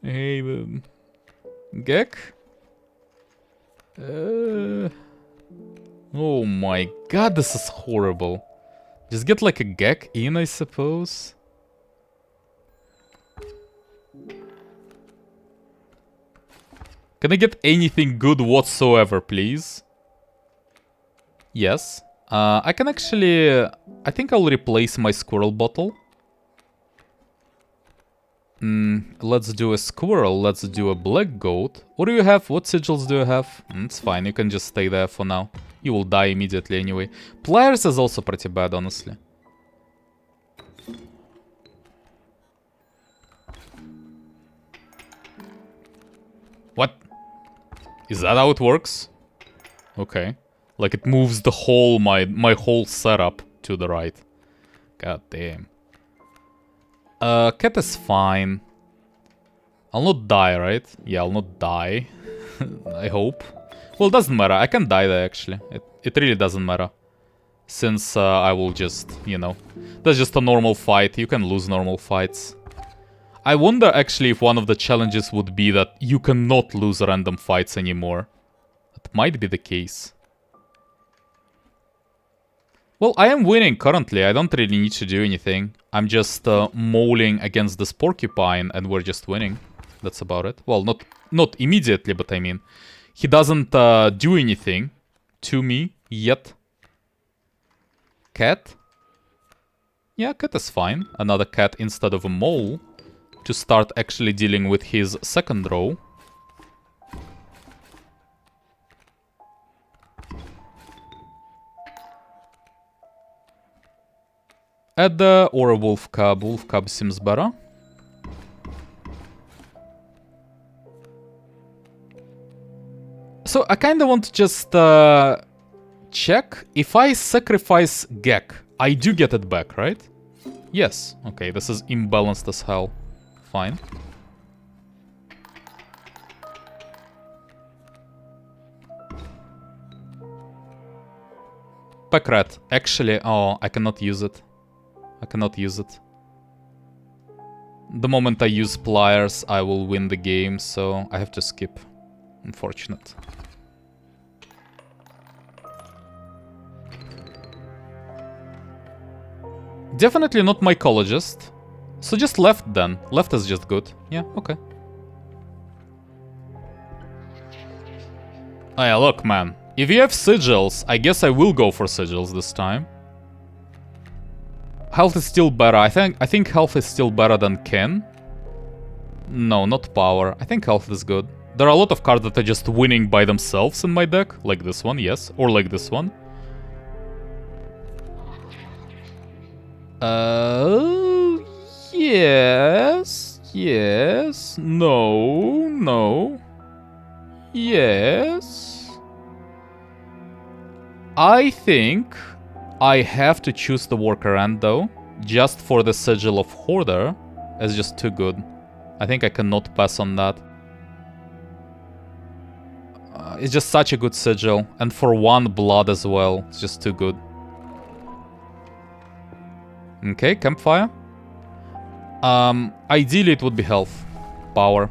I hate it. Gek? Oh my god, this is horrible. Just get like a Gek in, I suppose. Can I get anything good whatsoever, please? Yes. I can actually... I think I'll replace my squirrel bottle. Let's do a squirrel. Let's do a black goat. What do you have? What sigils do you have? It's fine. You can just stay there for now. You will die immediately anyway. Pliers is also pretty bad, honestly. What? Is that how it works? Okay. Like it moves the whole, my whole setup to the right. God damn. Cat is fine. I'll not die, right? Yeah, I'll not die. I hope. Well, it doesn't matter. I can die there, actually. It really doesn't matter. Since I will just, you know... That's just a normal fight. You can lose normal fights. I wonder, actually, if one of the challenges would be that you cannot lose random fights anymore. That might be the case. Well, I am winning currently. I don't really need to do anything. I'm just mauling against this porcupine and we're just winning. That's about it. Well, not immediately, but I mean... He doesn't do anything to me yet. Cat? Yeah, cat is fine. Another cat instead of a mole. To start actually dealing with his second row. Adder or a wolf cub. Wolf cub seems better. So I kinda want to just check. If I sacrifice Gek, I do get it back, right? Yes. Okay, this is imbalanced as hell. Fine. Pack rat. Actually, oh, I cannot use it. I cannot use it. The moment I use pliers, I will win the game, so I have to skip. Unfortunate. Definitely not mycologist. So just left then. Left is just good. Yeah, okay. Oh yeah, look, man. If you have sigils, I guess I will go for sigils this time. Health is still better. I think health is still better than Ken. No, not power. I think health is good. There are a lot of cards that are just winning by themselves in my deck. Like this one, yes. Or like this one. Yes. Yes. No. No. Yes. I think I have to choose the workaround though. Just for the sigil of Hoarder. It's just too good. I think I cannot pass on that. It's just such a good sigil. And for 1 blood as well. It's just too good. Okay, campfire. Ideally it would be health. Power.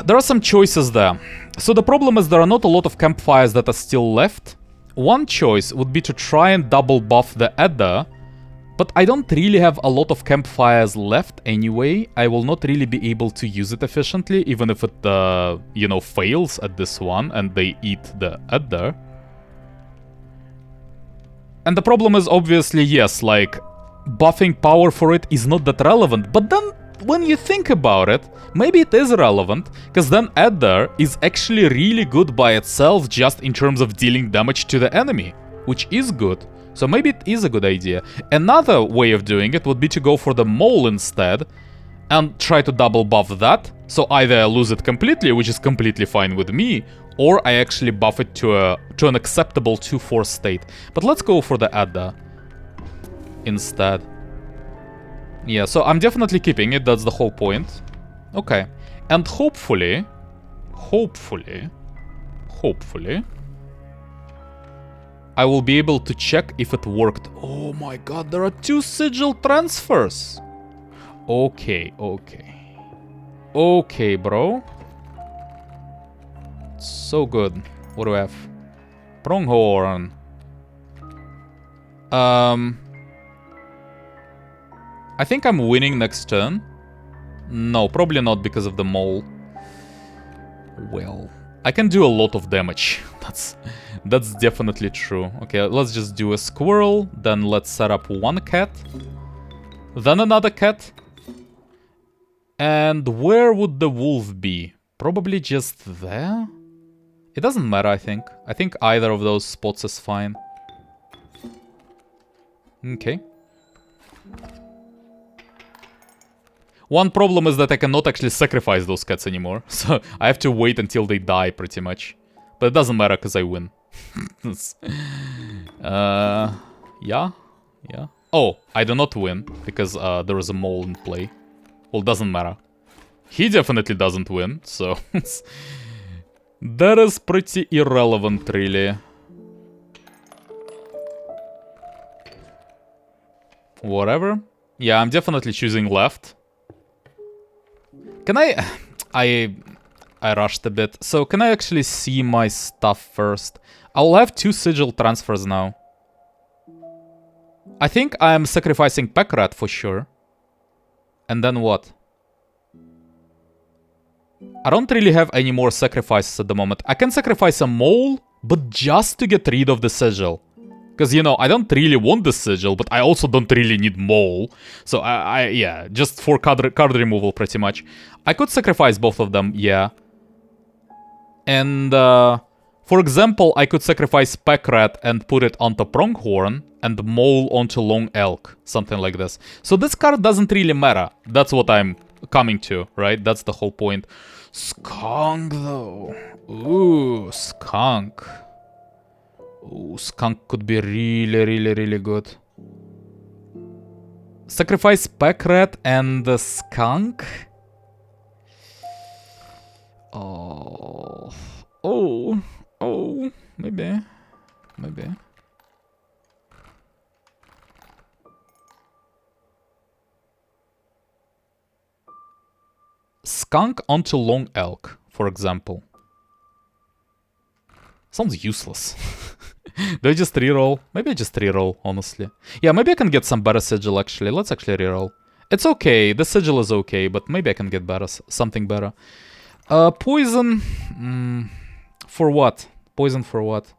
There are some choices there. So the problem is there are not a lot of campfires that are still left. One choice would be to try and double buff the Adder. But I don't really have a lot of campfires left anyway. I will not really be able to use it efficiently, even if it, you know, fails at this one and they eat the Adder. And the problem is obviously, yes, like, buffing power for it is not that relevant. But then when you think about it, maybe it is relevant, because then Adder is actually really good by itself just in terms of dealing damage to the enemy, which is good. So maybe it is a good idea. Another way of doing it would be to go for the Mole instead and try to double buff that. So either I lose it completely, which is completely fine with me, or I actually buff it to an acceptable 2-4 state. But let's go for the Adder instead. Yeah, so I'm definitely keeping it, that's the whole point. Okay. And hopefully, I will be able to check if it worked. Oh my god, there are 2 sigil transfers. Okay. Okay, bro. So good. What do we have? Pronghorn. I think I'm winning next turn. No, probably not because of the Mole. Well, I can do a lot of damage. That's definitely true. Okay, let's just do a squirrel. Then let's set up 1 cat. Then another cat. And where would the wolf be? Probably just there? It doesn't matter, I think. I think either of those spots is fine. Okay. One problem is that I cannot actually sacrifice those cats anymore. So I have to wait until they die, pretty much. But it doesn't matter, because I win. Yeah. Oh, I do not win, because there is a mole in play. Well, doesn't matter. He definitely doesn't win, so... that is pretty irrelevant, really. Whatever. Yeah, I'm definitely choosing left. Can I rushed a bit. So can I actually see my stuff first? I'll have 2 sigil transfers now. I think I'm sacrificing Packrat for sure. And then what? I don't really have any more sacrifices at the moment. I can sacrifice a mole, but just to get rid of the sigil. Because, you know, I don't really want the sigil, but I also don't really need mole. So, yeah, just for card removal, pretty much. I could sacrifice both of them, yeah. And, for example, I could sacrifice Packrat and put it onto Pronghorn, and mole onto Long Elk, something like this. So this card doesn't really matter. That's what I'm coming to, right? That's the whole point. Skunk, though. Ooh, Skunk. Ooh, Skunk could be really good. Sacrifice Packrat and the Skunk? Oh, maybe. Skunk onto Long Elk, for example. Sounds useless. Do I just reroll? Maybe I just reroll, honestly. Yeah, maybe I can get some better sigil, actually. Let's actually reroll. It's okay, the sigil is okay, but maybe I can get better, something better. Poison... for what? Poison for what?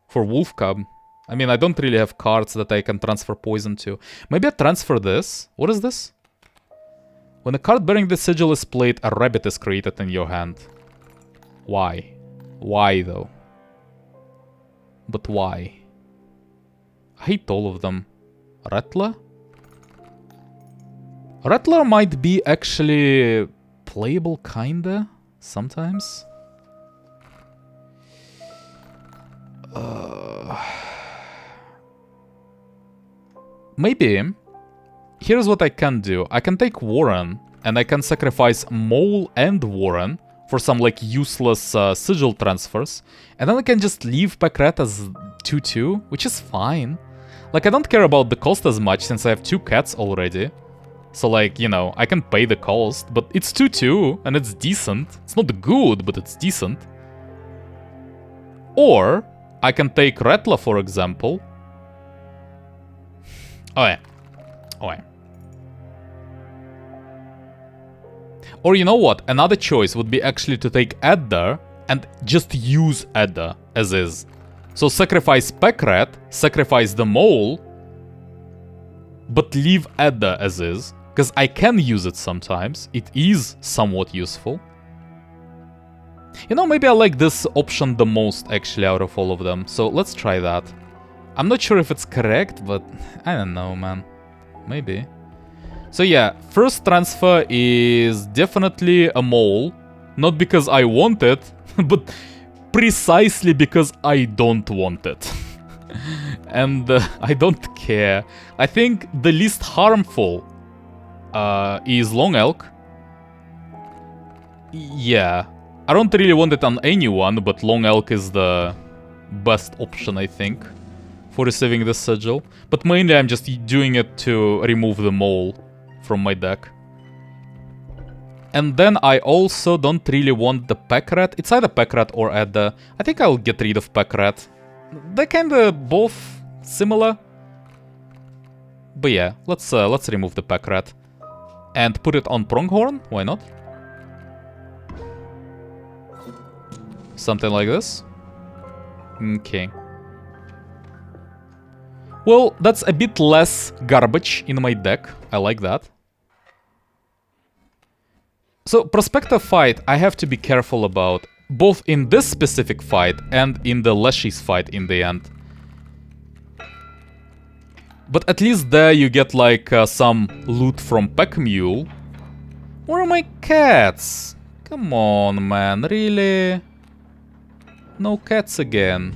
For Wolf Cub. I mean, I don't really have cards that I can transfer poison to. Maybe I transfer this? What is this? When a card bearing the sigil is played, a rabbit is created in your hand. Why? Why, though? But why? I hate all of them. Rattler? Rattler might be actually playable, kinda, sometimes. Maybe. Here's what I can do. I can take Warren, and I can sacrifice Mole and Warren for some, like, useless sigil transfers. And then I can just leave Packrat as 2-2, which is fine. Like, I don't care about the cost as much, since I have 2 cats already. So, like, you know, I can pay the cost, but it's 2-2, and it's decent. It's not good, but it's decent. Or, I can take Rattler, for example. Oh, yeah. Oh, yeah. Or you know what? Another choice would be actually to take Adder and just use Adder as is. So sacrifice Packrat, sacrifice the Mole, but leave Adder as is. Because I can use it sometimes. It is somewhat useful. You know, maybe I like this option the most, actually, out of all of them. So let's try that. I'm not sure if it's correct, but I don't know, man. Maybe. So yeah, first transfer is definitely a mole. Not because I want it, but precisely because I don't want it. And I don't care. I think the least harmful is long elk. Yeah. I don't really want it on anyone, but long elk is the best option, I think, for receiving this sigil. But mainly I'm just doing it to remove the mole from my deck. And then I also don't really want the pack rat. It's either pack rat or adder. I think I'll get rid of pack rat. They're kinda both similar. But yeah, let's remove the pack rat. And put it on pronghorn, why not? Something like this. Okay. Well, that's a bit less garbage in my deck. I like that. So, Prospector fight, I have to be careful about. Both in this specific fight and in the Leshy's fight in the end. But at least there you get like some loot from Pack Mule. Where are my cats? Come on, man, really? No cats again.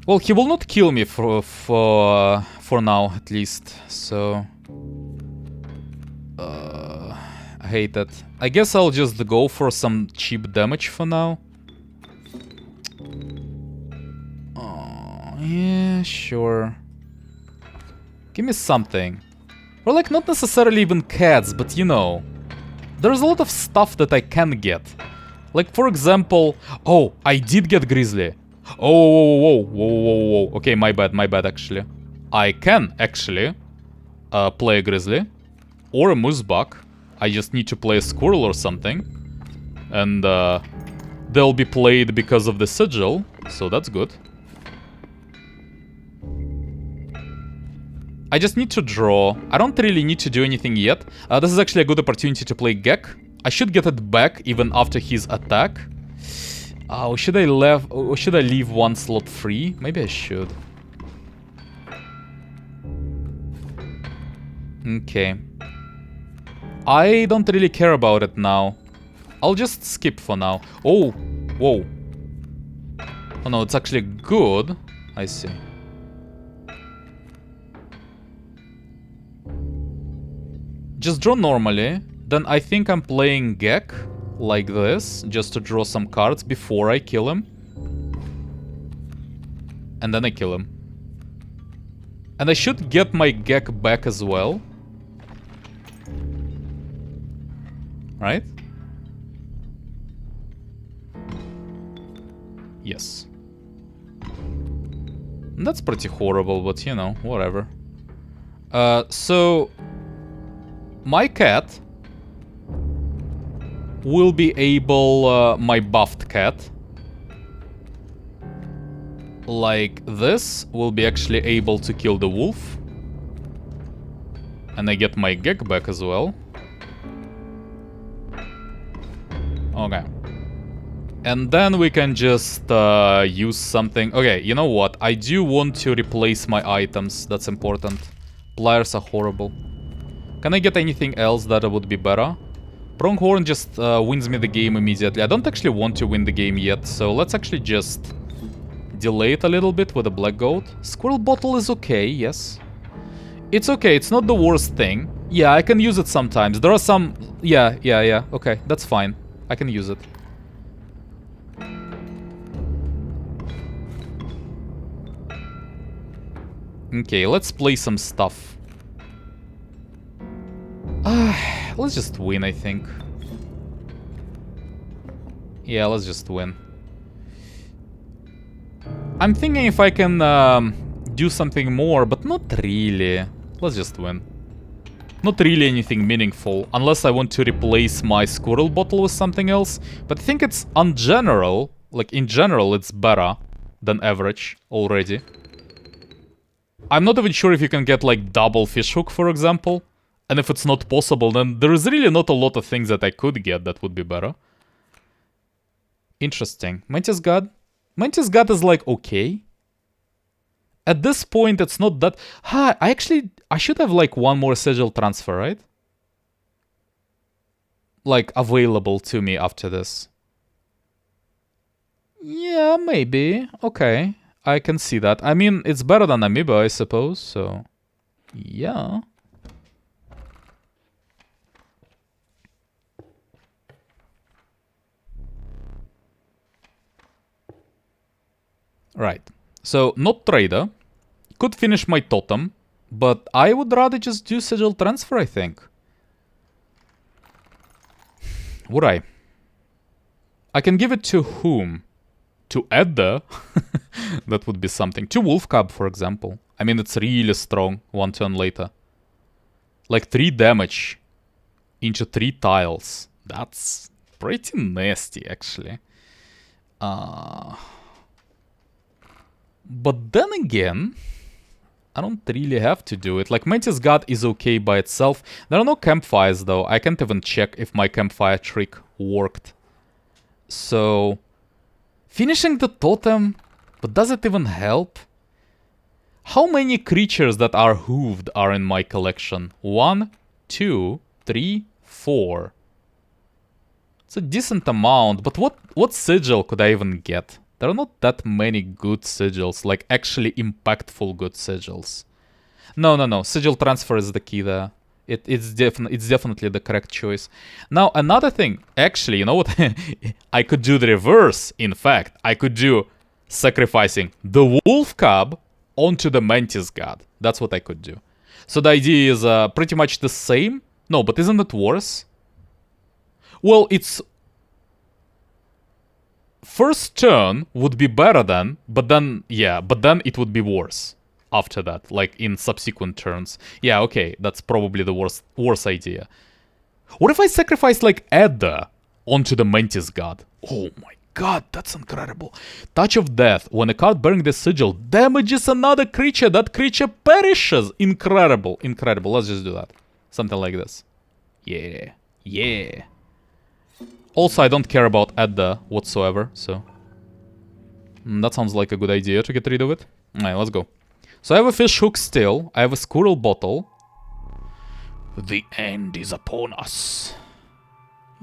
Well, he will not kill me for now, at least. So, I hate that. I guess I'll just go for some cheap damage for now. Oh, yeah, sure. Give me something. Or like, not necessarily even cats, but you know. There's a lot of stuff that I can get. Like, for example... Oh, I did get Grizzly. Oh, whoa. Okay, my bad, actually. I can, actually, play a Grizzly. Or a Moosebuck. I just need to play a Squirrel or something. And, they'll be played because of the sigil. So that's good. I just need to draw. I don't really need to do anything yet. This is actually a good opportunity to play Gek. I should get it back even after his attack. Oh, should I leave one slot free? Maybe I should. Okay. I don't really care about it now. I'll just skip for now. Oh, whoa. Oh no, it's actually good. I see. Just draw normally. Then I think I'm playing Gek, like this, just to draw some cards before I kill him. And then I kill him. And I should get my Gek back as well. Right? Yes. That's pretty horrible, but you know, whatever. So... my cat... will be able, my buffed cat, like this, will be actually able to kill the wolf. And I get my Gek back as well. Okay. And then we can just use something. Okay, you know what? I do want to replace my items. That's important. Pliers are horrible. Can I get anything else that would be better? Pronghorn just wins me the game immediately. I don't actually want to win the game yet, so let's actually just delay it a little bit with a black goat. Squirrel bottle is okay, yes. It's okay, it's not the worst thing. Yeah, I can use it sometimes. There are some... Yeah, okay, that's fine. I can use it. Okay, let's play some stuff. Let's just win, I think. Yeah, let's just win. I'm thinking if I can do something more, but not really. Let's just win. Not really anything meaningful, unless I want to replace my squirrel bottle with something else. But I think it's in general, it's better than average already. I'm not even sure if you can get like double fishhook, for example. And if it's not possible, then there is really not a lot of things that I could get that would be better. Interesting. Mantis God? Mantis God is like okay. At this point, it's not that... I should have like one more sigil transfer, right? Like available to me after this. Yeah, maybe. Okay. I can see that. I mean, it's better than Amoeba, I suppose, so... Yeah. Right. So, not trader. Could finish my totem, but I would rather just do sigil transfer, I think. Would I? I can give it to whom? To Edda? That would be something. To Wolf Cub, for example. I mean, it's really strong one turn later. Like 3 damage into 3 tiles. That's pretty nasty, actually. But then again, I don't really have to do it. Like, Mantis God is okay by itself. There are no campfires, though. I can't even check if my campfire trick worked. So, finishing the totem, but does it even help? How many creatures that are hooved are in my collection? 1, 2, 3, 4. It's a decent amount, but what sigil could I even get? There are not that many good sigils, like actually impactful good sigils. No. Sigil transfer is the key there. It's definitely the correct choice. Now, another thing. Actually, you know what? I could do the reverse, in fact. I could do sacrificing the Wolf Cub onto the Mantis God. That's what I could do. So the idea is pretty much the same. No, but isn't it worse? Well, it's... First turn would be better than, but then it would be worse after that, like in subsequent turns. Yeah, okay, that's probably the worst idea. What if I sacrifice like Edda onto the Mantis God? Oh my god, that's incredible. Touch of Death. When a card bearing the sigil damages another creature, that creature perishes. Incredible, incredible. Let's just do that. Something like this. Yeah. Also, I don't care about Edda whatsoever, so... that sounds like a good idea to get rid of it. Alright, let's go. So I have a fish hook still. I have a squirrel bottle. The end is upon us.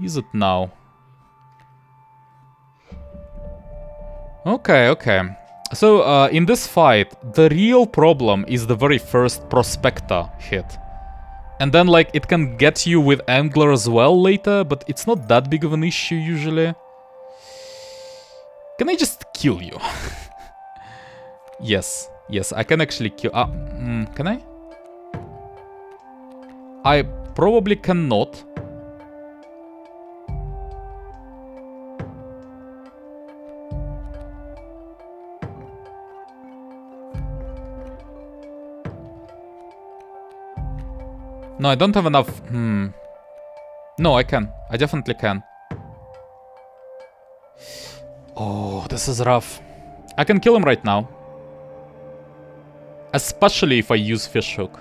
Is it now? Okay. So, in this fight, the real problem is the very first Prospector hit. And then, like, it can get you with Angler as well later, but it's not that big of an issue usually. Can I just kill you? Yes, I can actually kill... can I? I probably cannot. No, I don't have enough... No, I can. I definitely can. Oh, this is rough. I can kill him right now. Especially if I use Fishhook.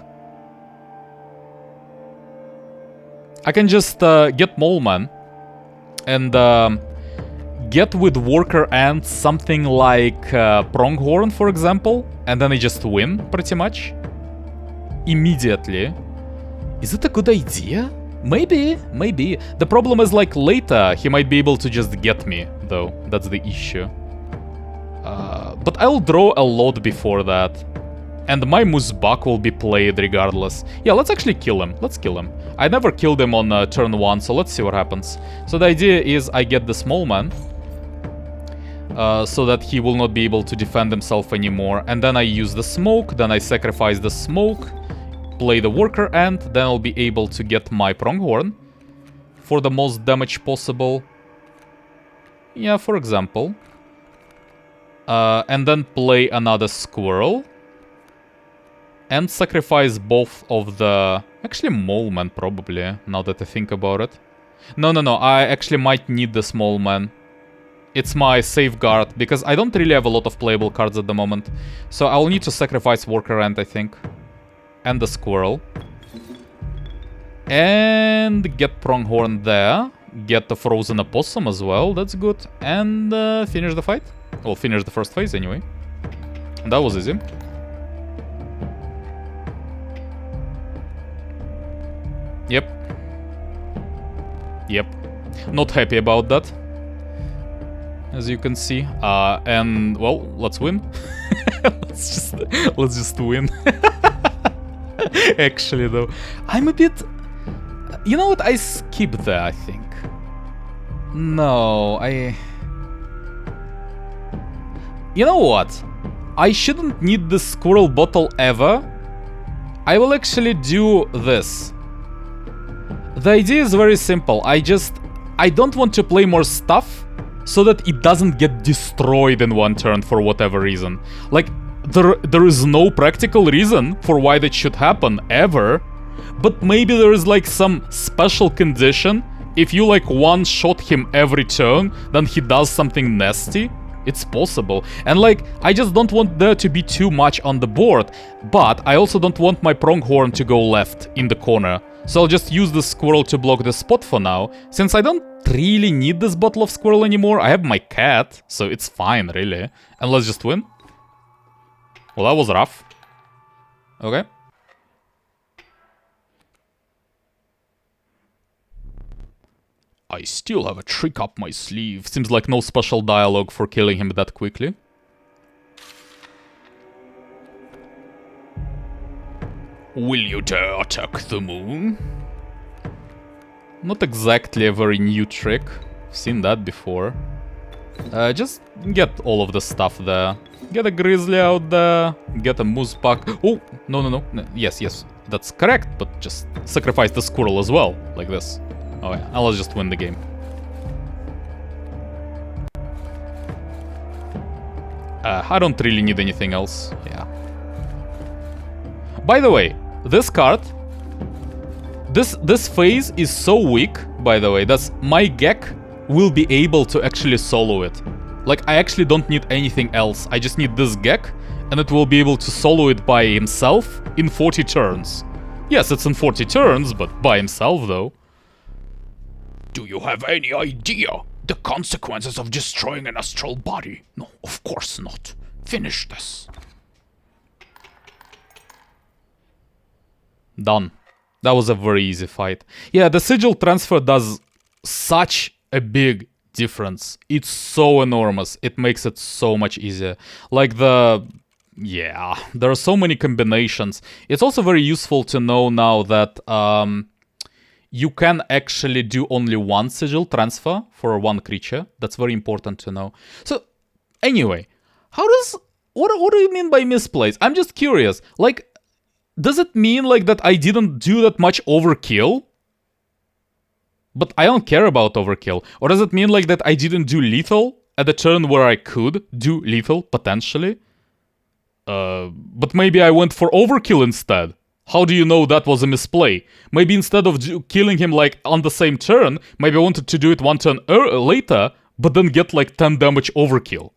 I can just get Moleman. And get with Worker Ant something like Pronghorn, for example. And then I just win, pretty much. Immediately. Is it a good idea? Maybe. The problem is, like, later he might be able to just get me, though. That's the issue. But I'll draw a lot before that. And my Musbak will be played regardless. Yeah, let's actually kill him. Let's kill him. I never killed him on turn 1, so let's see what happens. So the idea is I get the small man. So that he will not be able to defend himself anymore. And then I use the smoke, then I sacrifice the smoke. Play the Worker Ant, then I'll be able to get my Pronghorn for the most damage possible. Yeah, for example. And then play another Squirrel. And sacrifice both of the... Actually, Mole Man, probably, now that I think about it. No, I actually might need the Small Man. It's my safeguard, because I don't really have a lot of playable cards at the moment. So I'll need to sacrifice Worker Ant, I think. And the Squirrel. And get Pronghorn there. Get the Frozen Opossum as well, that's good. And finish the fight. Well, finish the first phase anyway. That was easy. Yep. Yep. Not happy about that, as you can see. And well, let's win. let's just win. Actually, though, I'm a bit. You know what? I skip there, I think. No, You know what? I shouldn't need the Squirrel Bottle ever. I will actually do this. The idea is very simple. I don't want to play more stuff so that it doesn't get destroyed in one turn for whatever reason. Like, there is no practical reason for why that should happen ever. But maybe there is like some special condition. If you like one-shot him every turn, then he does something nasty. It's possible. And like, I just don't want there to be too much on the board. But I also don't want my Pronghorn to go left in the corner. So I'll just use the Squirrel to block the spot for now. Since I don't really need this bottle of Squirrel anymore, I have my cat. So it's fine, really. And let's just win. Well, that was rough. Okay. I still have a trick up my sleeve. Seems like no special dialogue for killing him that quickly. Will you dare attack the moon? Not exactly a very new trick. I've seen that before. Just get all of the stuff there. Get a Grizzly out there. Get a Moose Pack. Oh, no. Yes, that's correct. But just sacrifice the Squirrel as well, like this. Oh yeah, I'll just win the game. I don't really need anything else. Yeah. By the way, this card, this phase is so weak, by the way, that my Gek will be able to actually solo it. Like, I actually don't need anything else. I just need this Gek, and it will be able to solo it by himself in 40 turns. Yes, it's in 40 turns, but by himself, though. Do you have any idea the consequences of destroying an astral body? No, of course not. Finish this. Done. That was a very easy fight. Yeah, the sigil transfer does such a big difference. It's so enormous. It makes it so much easier. Like yeah, there are so many combinations. It's also very useful to know now that you can actually do only one sigil transfer for one creature. That's very important to know. So, anyway, what do you mean by misplays? I'm just curious. Like, does it mean like that I didn't do that much overkill? But I don't care about overkill. Or does it mean like that I didn't do lethal at the turn where I could do lethal, potentially? But maybe I went for overkill instead. How do you know that was a misplay? Maybe instead of killing him like on the same turn, maybe I wanted to do it one turn later, but then get like 10 damage overkill.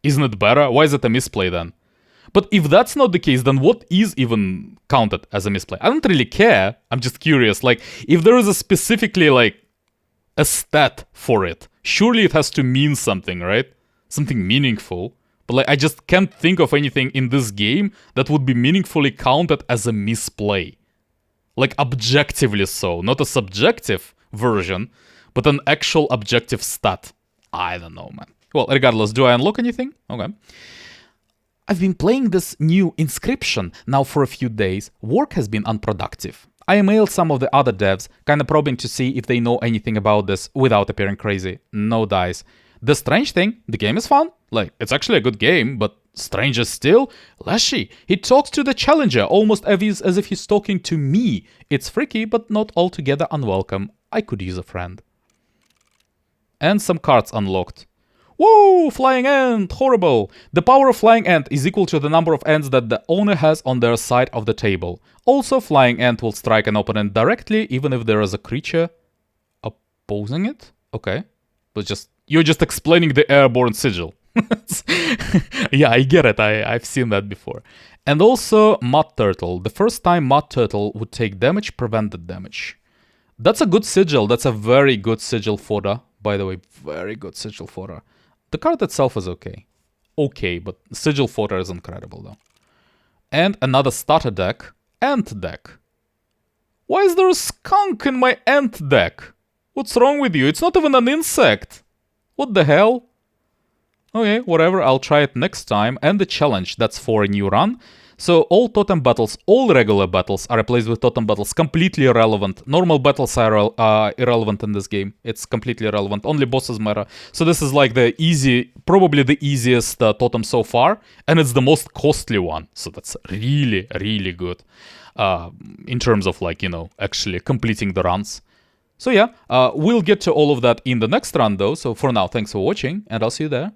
Isn't it better? Why is it a misplay then? But if that's not the case, then what is even counted as a misplay? I don't really care. I'm just curious. Like, if there is a specifically like a stat for it, surely it has to mean something, right? Something meaningful. But like, I just can't think of anything in this game that would be meaningfully counted as a misplay. Like, objectively so. Not a subjective version, but an actual objective stat. I don't know, man. Well, regardless, do I unlock anything? Okay. I've been playing this new Inscryption now for a few days. Work has been unproductive. I emailed some of the other devs, kinda probing to see if they know anything about this without appearing crazy. No dice. The strange thing, the game is fun. Like, it's actually a good game, but stranger still, Lashy, he talks to the challenger almost as if he's talking to me. It's freaky, but not altogether unwelcome. I could use a friend. And some cards unlocked. Whoa, Flying Ant, horrible. The power of Flying Ant is equal to the number of ants that the owner has on their side of the table. Also, Flying Ant will strike an opponent directly, even if there is a creature opposing it. Okay, but just you're just explaining the airborne sigil. Yeah, I get it. I've seen that before. And also Mud Turtle. The first time Mud Turtle would take damage, prevented damage. That's a good sigil. That's a very good sigil fodder. By the way, very good sigil fodder. The card itself is okay. Okay, but sigil fodder is incredible though. And another starter deck. Ant deck. Why is there a skunk in my ant deck? What's wrong with you? It's not even an insect. What the hell? Okay, whatever, I'll try it next time. And the challenge, that's for a new run. So all totem battles, all regular battles are replaced with totem battles. Completely irrelevant. Normal battles are irrelevant in this game. It's completely irrelevant. Only bosses matter. So this is like the easy, probably the easiest totem so far. And it's the most costly one. So that's really, really good. In terms of like, you know, actually completing the runs. So yeah, we'll get to all of that in the next run though. So for now, thanks for watching and I'll see you there.